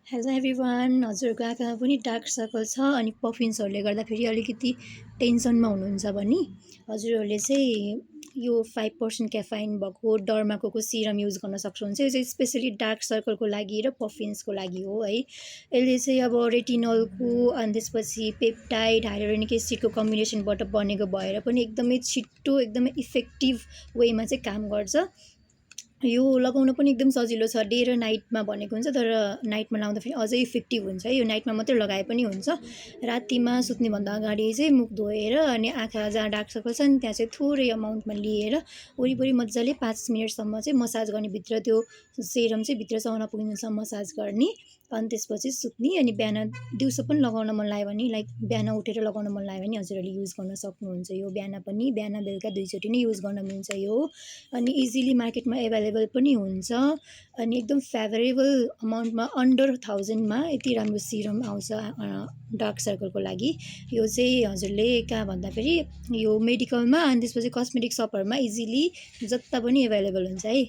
Hello everyone, हजुरहरूको आँखामा पनि डार्क सर्कल छ अनि पफिन्सहरूले गर्दाखेरि अलिकति टेन्सनमा हुनुहुन्छ भने हजुरहरूले चाहिँ यो 5% क्याफाइन भएको डर्माकोको सिरम युज गर्न सक्नुहुन्छ। यो चाहिँ स्पेसली डार्क सर्कलको लागि र पफिन्सको लागि हो है। यसले चाहिँ अब रेटिनलको अनि त्यसपछि पेप्टाइड हाइलोरोनिक एसिडको कम्बिनेसनबाट बनेको भएर पनि एकदमै छिट्टो एकदमै इफेक्टिभ वेमा चाहिँ काम गर्छ। यो लगाउन पनि एकदम सजिलो छ। डे र नाइटमा भनेको हुन्छ, तर नाइटमा लाउँदा फेरि अझै इफेक्टिभ हुन्छ। यो नाइटमा मात्रै लगाए पनि हुन्छ। रातिमा सुत्नेभन्दा अगाडि चाहिँ मुख धोएर अनि आँखा जहाँ डार्क सर्कल छ नि त्यहाँ चाहिँ थोरै अमाउन्टमा लिएर वरिपरि मजाले 5 मिनटसम्म चाहिँ मसाज गर्ने, भित्र त्यो सेरम चाहिँ भित्रसम्म नपुग्नेसम्म मसाज गर्ने। अनि त्यसपछि सुत्ने। अनि बिहान दिउँसो पनि लगाउन मन लाग्यो भने, लाइक बिहान उठेर लगाउन मन लाग्यो भने हजुरहरूले युज गर्न सक्नुहुन्छ। यो बिहान बेलुका दुईचोटि नै युज गर्न मिल्छ यो। अनि इजिली मार्केटमा एभाइलेबल पनि हुन्छ। अनि एकदम फेभरेबल अमाउन्टमा अन्डर 1000मा यति राम्रो सिरम आउँछ डार्क सर्कलको लागि। यो चाहिँ हजुरले कहाँ भन्दाखेरि यो मेडिकलमा अनि त्यसपछि कस्मेटिक सपहरूमा इजिली जता पनि एभाइलेबल हुन्छ है।